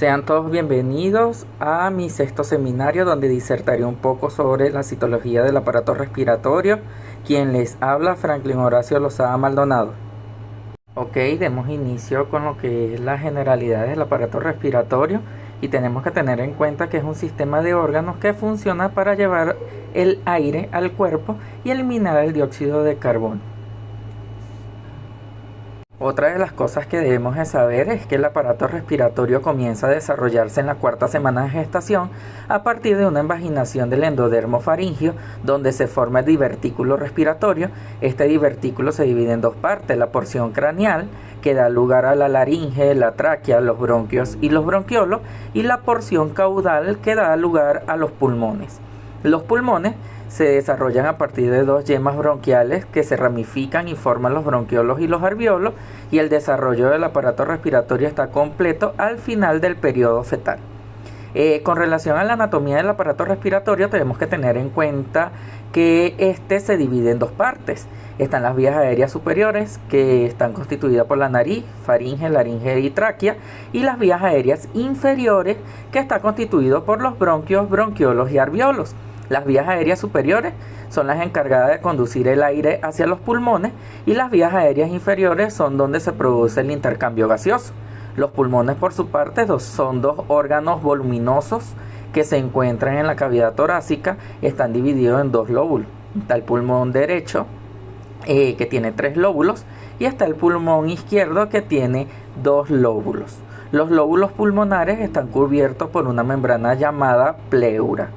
Sean todos bienvenidos a mi sexto seminario donde disertaré un poco sobre la citología del aparato respiratorio. Quien les habla, Franklin Horacio Lozada Maldonado. Ok, demos inicio con lo que es las generalidades del aparato respiratorio y tenemos que tener en cuenta que es un sistema de órganos que funciona para llevar el aire al cuerpo y eliminar el dióxido de carbono. Otra de las cosas que debemos de saber es que el aparato respiratorio comienza a desarrollarse en la cuarta semana de gestación a partir de una invaginación del endodermo faríngeo donde se forma el divertículo respiratorio. Este divertículo se divide en dos partes: la porción craneal, que da lugar a la laringe, la tráquea, los bronquios y los bronquiolos, y la porción caudal, que da lugar a los pulmones. Los pulmones se desarrollan a partir de dos yemas bronquiales que se ramifican y forman los bronquiolos y los alveolos, y el desarrollo del aparato respiratorio está completo al final del periodo fetal. Con relación a la anatomía del aparato respiratorio, tenemos que tener en cuenta que este se divide en dos partes. Están las vías aéreas superiores, que están constituidas por la nariz, faringe, laringe y tráquea, y las vías aéreas inferiores, que está constituido por los bronquios, bronquiolos y alveolos. Las vías aéreas superiores son las encargadas de conducir el aire hacia los pulmones, y las vías aéreas inferiores son donde se produce el intercambio gaseoso. Los pulmones, por su parte, son dos órganos voluminosos que se encuentran en la cavidad torácica. Están divididos en dos lóbulos. Está el pulmón derecho, que tiene 3 lóbulos, y está el pulmón izquierdo, que tiene 2 lóbulos. Los lóbulos pulmonares están cubiertos por una membrana llamada pleura.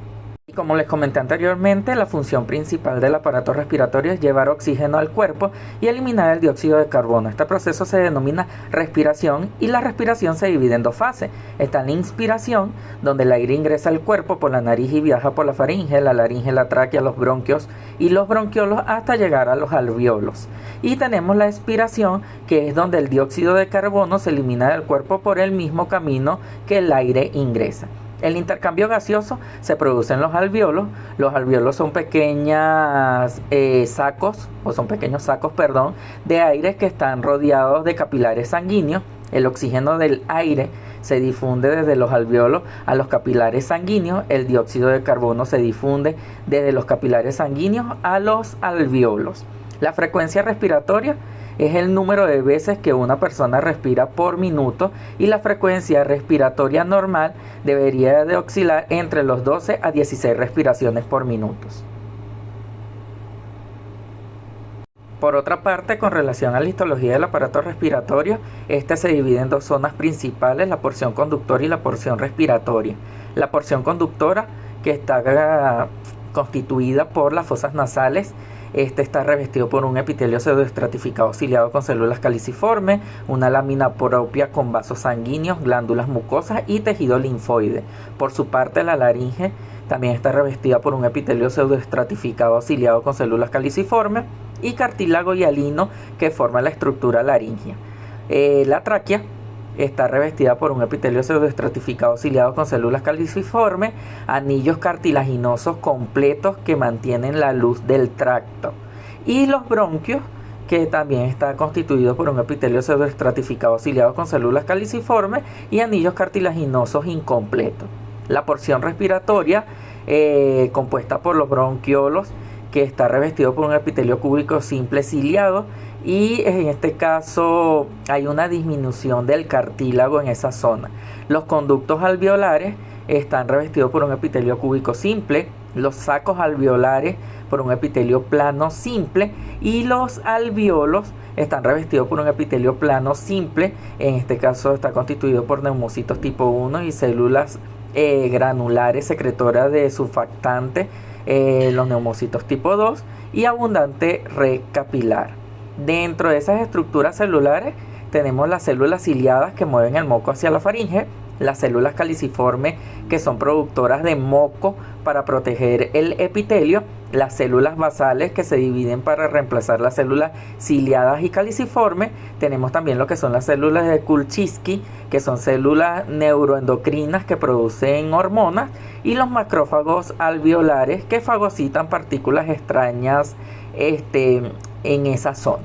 Como les comenté anteriormente, la función principal del aparato respiratorio es llevar oxígeno al cuerpo y eliminar el dióxido de carbono. Este proceso se denomina respiración, y la respiración se divide en dos fases. Está la inspiración, donde el aire ingresa al cuerpo por la nariz y viaja por la faringe, la laringe, la tráquea, los bronquios y los bronquiolos hasta llegar a los alveolos. Y tenemos la expiración, que es donde el dióxido de carbono se elimina del cuerpo por el mismo camino que el aire ingresa. El intercambio gaseoso se produce en los alveolos. Los alveolos son pequeños sacos de aire que están rodeados de capilares sanguíneos. El oxígeno del aire se difunde desde los alveolos a los capilares sanguíneos. El dióxido de carbono se difunde desde los capilares sanguíneos a los alveolos. La frecuencia respiratoria es el número de veces que una persona respira por minuto, y la frecuencia respiratoria normal debería de oscilar entre los 12 a 16 respiraciones por minuto. Por otra parte, con relación a la histología del aparato respiratorio, este se divide en dos zonas principales: la porción conductora y la porción respiratoria. La porción conductora, que está constituida por las fosas nasales, está revestido por un epitelio pseudoestratificado ciliado con células caliciformes, una lámina propia con vasos sanguíneos, glándulas mucosas y tejido linfoide. Por su parte, la laringe también está revestida por un epitelio pseudoestratificado ciliado con células caliciformes y cartílago hialino que forma la estructura laringea. La tráquea está revestida por un epitelio pseudoestratificado ciliado con células caliciformes, anillos cartilaginosos completos que mantienen la luz del tracto. Y los bronquios, que también está constituido por un epitelio pseudoestratificado ciliado con células caliciformes y anillos cartilaginosos incompletos. La porción respiratoria, compuesta por los bronquiolos, que está revestido por un epitelio cúbico simple ciliado, y en este caso hay una disminución del cartílago en esa zona. Los conductos alveolares están revestidos por un epitelio cúbico simple, los sacos alveolares por un epitelio plano simple, y los alveolos están revestidos por un epitelio plano simple. En este caso está constituido por neumocitos tipo 1 y células granulares secretoras de surfactante, los neumocitos tipo 2, y abundante red capilar. Dentro de esas estructuras celulares tenemos las células ciliadas que mueven el moco hacia la faringe, las células caliciformes que son productoras de moco para proteger el epitelio, las células basales que se dividen para reemplazar las células ciliadas y caliciformes. Tenemos también lo que son las células de Kulczynski, que son células neuroendocrinas que producen hormonas, y los macrófagos alveolares que fagocitan partículas extrañas en esa zona.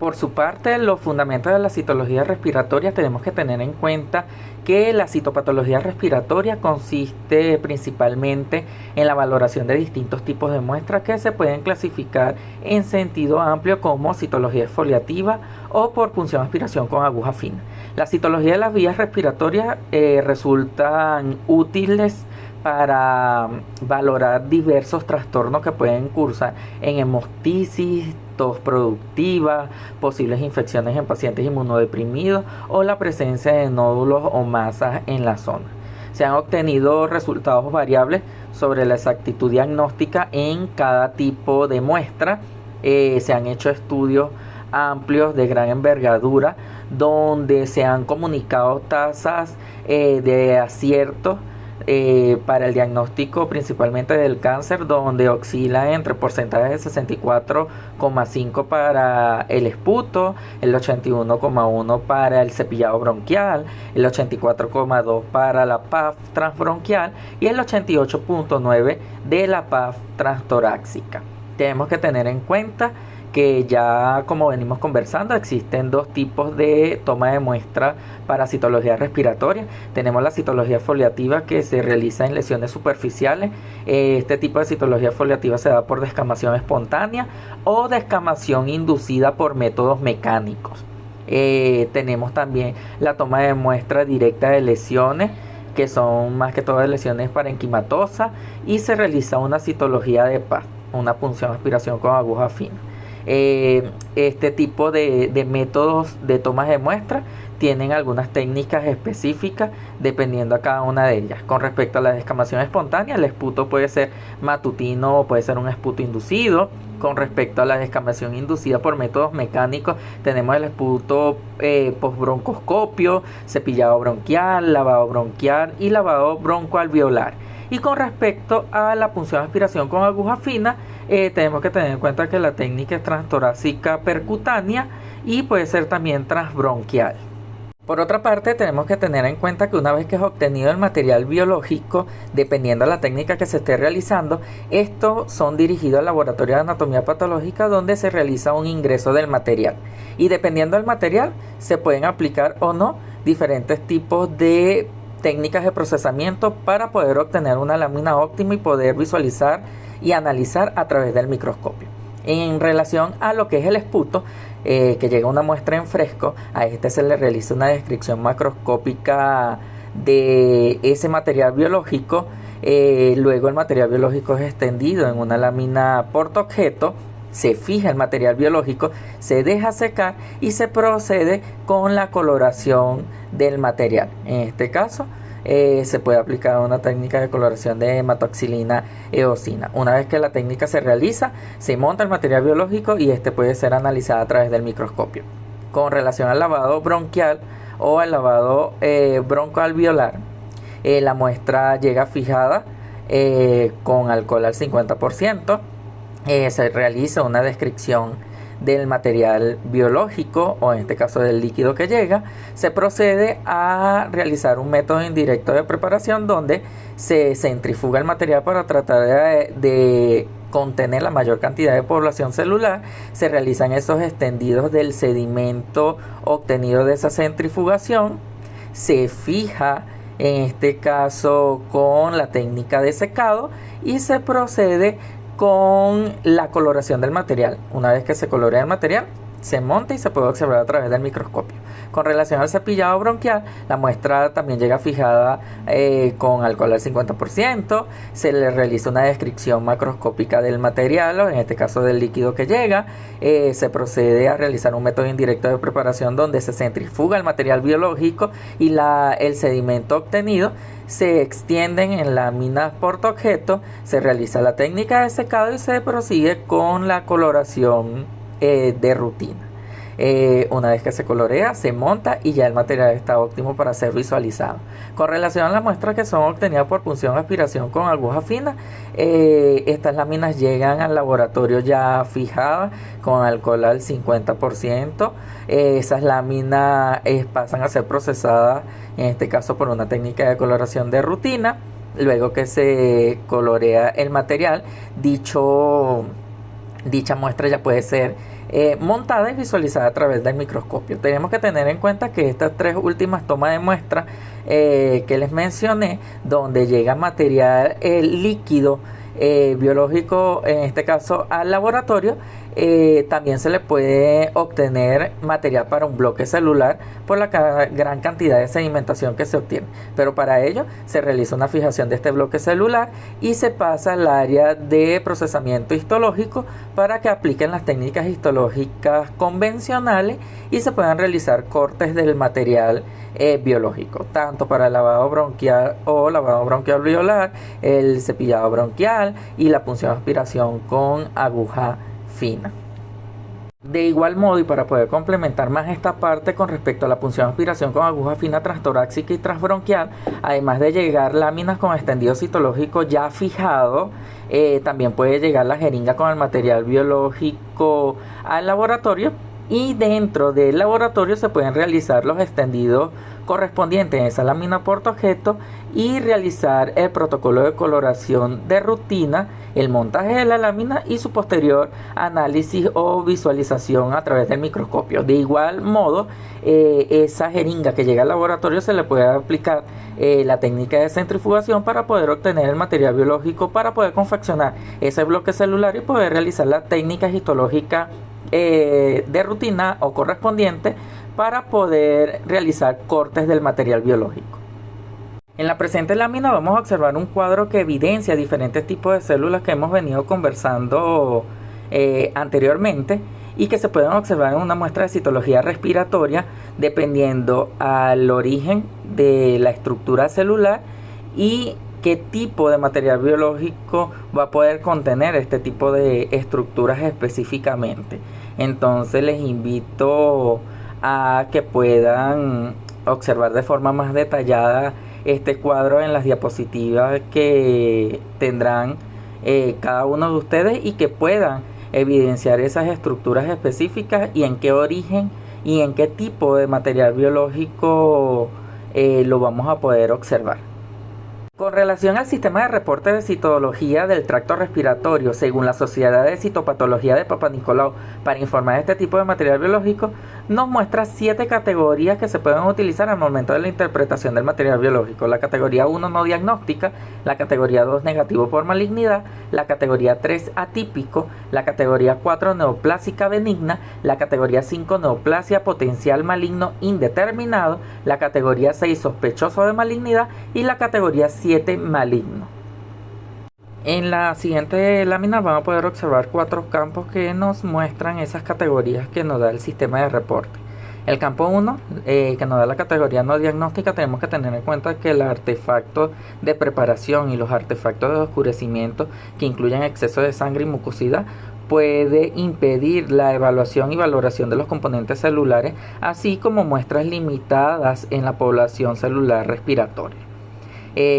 Por su parte, los fundamentos de la citología respiratoria tenemos que tener en cuenta que la citopatología respiratoria consiste principalmente en la valoración de distintos tipos de muestras que se pueden clasificar en sentido amplio como citología exfoliativa o por punción aspiración con aguja fina. La citología de las vías respiratorias resultan útiles para valorar diversos trastornos que pueden cursar en hemostisis, tos productiva, posibles infecciones en pacientes inmunodeprimidos o la presencia de nódulos o masas en la zona. Se han obtenido resultados variables sobre la exactitud diagnóstica en cada tipo de muestra. Se han hecho estudios amplios de gran envergadura donde se han comunicado tasas de acierto para el diagnóstico principalmente del cáncer, donde oscila entre porcentajes de 64,5 para el esputo, el 81,1 para el cepillado bronquial, el 84,2 para la PAF transbronquial y el 88,9 de la PAF transtorácica. Tenemos que tener en cuenta que ya, como venimos conversando, existen dos tipos de toma de muestra para citología respiratoria. Tenemos la citología foliativa, que se realiza en lesiones superficiales. Este tipo de citología foliativa se da por descamación espontánea o descamación inducida por métodos mecánicos. Tenemos también la toma de muestra directa de lesiones, que son más que todo lesiones parenquimatosa, y se realiza una citología de PAF, una punción aspiración con aguja fina. Este tipo de métodos de tomas de muestra tienen algunas técnicas específicas dependiendo a cada una de ellas. Con respecto a la descamación espontánea, el esputo puede ser matutino o puede ser un esputo inducido. Con respecto a la descamación inducida por métodos mecánicos, tenemos el esputo postbroncoscopio, cepillado bronquial, lavado bronquial y lavado broncoalveolar. Y con respecto a la punción aspiración con aguja fina, tenemos que tener en cuenta que la técnica es transtorácica percutánea y puede ser también transbronquial. Por otra parte, tenemos que tener en cuenta que una vez que es obtenido el material biológico, dependiendo de la técnica que se esté realizando, estos son dirigidos al laboratorio de anatomía patológica, donde se realiza un ingreso del material. Y dependiendo del material, se pueden aplicar o no diferentes tipos de técnicas de procesamiento para poder obtener una lámina óptima y poder visualizar y analizar a través del microscopio. En relación a lo que es el esputo, que llega una muestra en fresco, a este se le realiza una descripción macroscópica de ese material biológico. Luego el material biológico es extendido en una lámina portaobjeto, se fija el material biológico, se deja secar y se procede con la coloración del material. En este caso se puede aplicar una técnica de coloración de hematoxilina eosina. Una vez que la técnica se realiza, se monta el material biológico y este puede ser analizado a través del microscopio. Con relación al lavado bronquial o al lavado broncoalveolar, la muestra llega fijada con alcohol al 50%. Se realiza una descripción del material biológico, o en este caso del líquido que llega. Se procede a realizar un método indirecto de preparación donde se centrifuga el material para tratar de contener la mayor cantidad de población celular. Se realizan esos extendidos del sedimento obtenido de esa centrifugación. Se fija en este caso con la técnica de secado y se procede con la coloración del material. Una vez que se colorea el material, se monta y se puede observar a través del microscopio. Con relación al cepillado bronquial, la muestra también llega fijada con alcohol al 50%. Se le realiza una descripción macroscópica del material, o en este caso del líquido que llega. Se procede a realizar un método indirecto de preparación donde se centrifuga el material biológico y el sedimento obtenido se extienden en láminas portaobjeto. Se realiza la técnica de secado y se prosigue con la coloración de rutina. Una vez que se colorea, se monta y ya el material está óptimo para ser visualizado. Con relación a las muestras que son obtenidas por punción aspiración con aguja fina, estas láminas llegan al laboratorio ya fijadas con alcohol al 50%. Esas láminas pasan a ser procesadas, en este caso por una técnica de coloración de rutina. Luego que se colorea el material, dicha muestra ya puede ser montada y visualizada a través del microscopio. Tenemos que tener en cuenta que estas tres últimas tomas de muestra que les mencioné, donde llega material líquido biológico, en este caso al laboratorio, también se le puede obtener material para un bloque celular por la gran cantidad de sedimentación que se obtiene, pero para ello se realiza una fijación de este bloque celular y se pasa al área de procesamiento histológico para que apliquen las técnicas histológicas convencionales y se puedan realizar cortes del material biológico, tanto para el lavado bronquial o lavado bronquialveolar, el cepillado bronquial y la punción de aspiración con aguja fina. De igual modo, y para poder complementar más esta parte con respecto a la punción de aspiración con aguja fina transtorácica y transbronquial, además de llegar láminas con extendido citológico ya fijado, también puede llegar la jeringa con el material biológico al laboratorio, y dentro del laboratorio se pueden realizar los extendidos correspondientes a esa lámina portaobjeto y realizar el protocolo de coloración de rutina, el montaje de la lámina y su posterior análisis o visualización a través del microscopio. De igual modo, esa jeringa que llega al laboratorio se le puede aplicar la técnica de centrifugación para poder obtener el material biológico, para poder confeccionar ese bloque celular y poder realizar las técnicas histológicas de rutina o correspondiente para poder realizar cortes del material biológico. En la presente lámina vamos a observar un cuadro que evidencia diferentes tipos de células que hemos venido conversando anteriormente y que se pueden observar en una muestra de citología respiratoria dependiendo al origen de la estructura celular y qué tipo de material biológico va a poder contener este tipo de estructuras específicamente. Entonces les invito a que puedan observar de forma más detallada este cuadro en las diapositivas que tendrán cada uno de ustedes y que puedan evidenciar esas estructuras específicas y en qué origen y en qué tipo de material biológico lo vamos a poder observar. Con relación al sistema de reporte de citología del tracto respiratorio, según la Sociedad de Citopatología de Papanicolau, para informar de este tipo de material biológico, nos muestra 7 categorías que se pueden utilizar al momento de la interpretación del material biológico. La categoría 1 no diagnóstica, la categoría 2 negativo por malignidad, la categoría 3 atípico, la categoría 4 neoplásica benigna, la categoría 5 neoplasia potencial maligno indeterminado, la categoría 6 sospechoso de malignidad y la categoría 7 maligno. En la siguiente lámina vamos a poder observar 4 campos que nos muestran esas categorías que nos da el sistema de reporte. El campo 1, que nos da la categoría no diagnóstica, tenemos que tener en cuenta que el artefacto de preparación y los artefactos de oscurecimiento que incluyen exceso de sangre y mucosidad puede impedir la evaluación y valoración de los componentes celulares, así como muestras limitadas en la población celular respiratoria.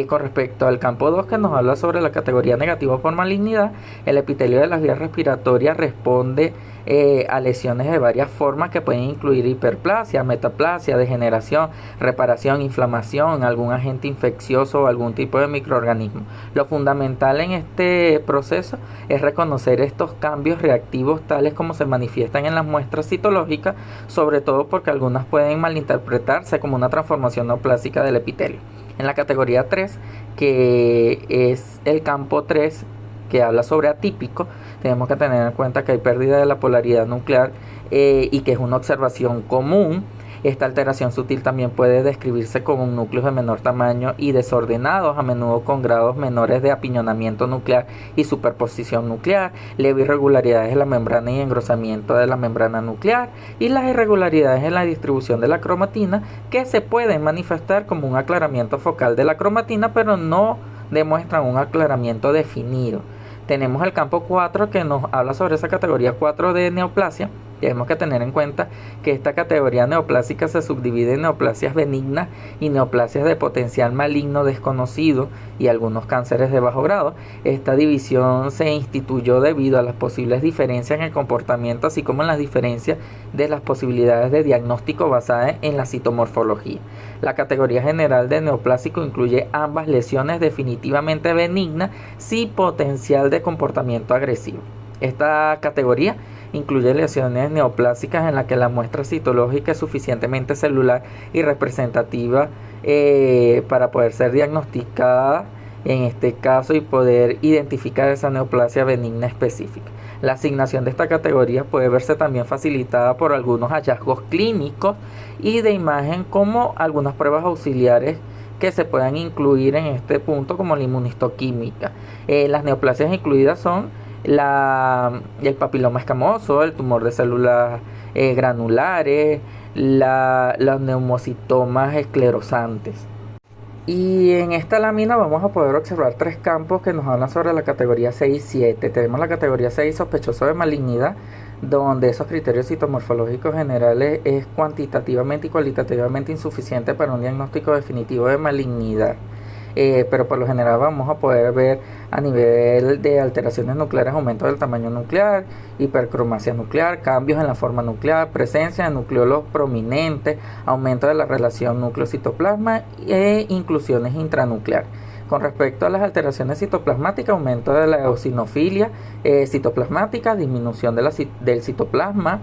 Con respecto al campo 2, que nos habla sobre la categoría negativa por malignidad, el epitelio de las vías respiratorias responde a lesiones de varias formas que pueden incluir hiperplasia, metaplasia, degeneración, reparación, inflamación, algún agente infeccioso o algún tipo de microorganismo. Lo fundamental en este proceso es reconocer estos cambios reactivos tales como se manifiestan en las muestras citológicas, sobre todo porque algunas pueden malinterpretarse como una transformación neoplásica del epitelio. En la categoría 3, que es el campo 3, que habla sobre atípico, tenemos que tener en cuenta que hay pérdida de la polaridad nuclear y que es una observación común. Esta alteración sutil también puede describirse como núcleos de menor tamaño y desordenados, a menudo con grados menores de apiñonamiento nuclear y superposición nuclear, leve irregularidades en la membrana y engrosamiento de la membrana nuclear, y las irregularidades en la distribución de la cromatina, que se pueden manifestar como un aclaramiento focal de la cromatina, pero no demuestran un aclaramiento definido. Tenemos el campo 4, que nos habla sobre esa categoría 4 de neoplasia. Tenemos que tener en cuenta que esta categoría neoplásica se subdivide en neoplasias benignas y neoplasias de potencial maligno desconocido y algunos cánceres de bajo grado. Esta división se instituyó debido a las posibles diferencias en el comportamiento, así como en las diferencias de las posibilidades de diagnóstico basadas en la citomorfología. La categoría general de neoplásico incluye ambas lesiones definitivamente benignas sin potencial de comportamiento agresivo. Esta categoría incluye lesiones neoplásicas en las que la muestra citológica es suficientemente celular y representativa para poder ser diagnosticada en este caso y poder identificar esa neoplasia benigna específica. La asignación de esta categoría puede verse también facilitada por algunos hallazgos clínicos y de imagen, como algunas pruebas auxiliares que se puedan incluir en este punto, como la inmunistoquímica. Las neoplasias incluidas son el papiloma escamoso, el tumor de células granulares, los neumocitomas esclerosantes. Y en esta lámina vamos a poder observar tres campos que nos hablan sobre la categoría 6 y 7. Tenemos la categoría 6, sospechoso de malignidad, donde esos criterios citomorfológicos generales es cuantitativamente y cualitativamente insuficiente para un diagnóstico definitivo de malignidad. Pero por lo general vamos a poder ver a nivel de alteraciones nucleares, aumento del tamaño nuclear, hipercromasia nuclear, cambios en la forma nuclear, presencia de nucleolos prominentes, aumento de la relación núcleo-citoplasma e inclusiones intranucleares. Con respecto a las alteraciones citoplasmáticas, aumento de la eosinofilia citoplasmática, disminución del citoplasma,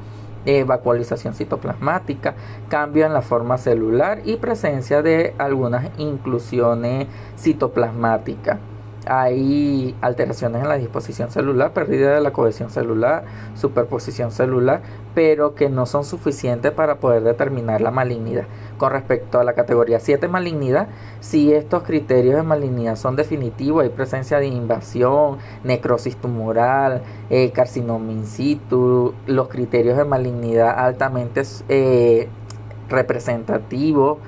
vacuolización citoplasmática, cambio en la forma celular y presencia de algunas inclusiones citoplasmáticas. Hay alteraciones en la disposición celular, pérdida de la cohesión celular, superposición celular, pero que no son suficientes para poder determinar la malignidad. Con respecto a la categoría 7, malignidad, si estos criterios de malignidad son definitivos, hay presencia de invasión, necrosis tumoral, carcinoma in situ, los criterios de malignidad altamente representativos,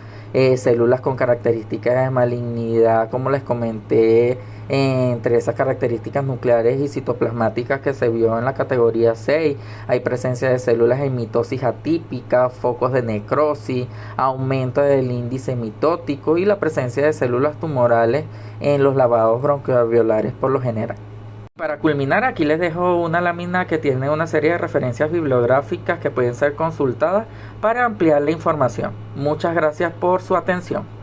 células con características de malignidad, como les comenté, entre esas características nucleares y citoplasmáticas que se vio en la categoría 6, hay presencia de células en mitosis atípica, focos de necrosis, aumento del índice mitótico y la presencia de células tumorales en los lavados bronquialveolares por lo general. Para culminar, aquí les dejo una lámina que tiene una serie de referencias bibliográficas que pueden ser consultadas para ampliar la información. Muchas gracias por su atención.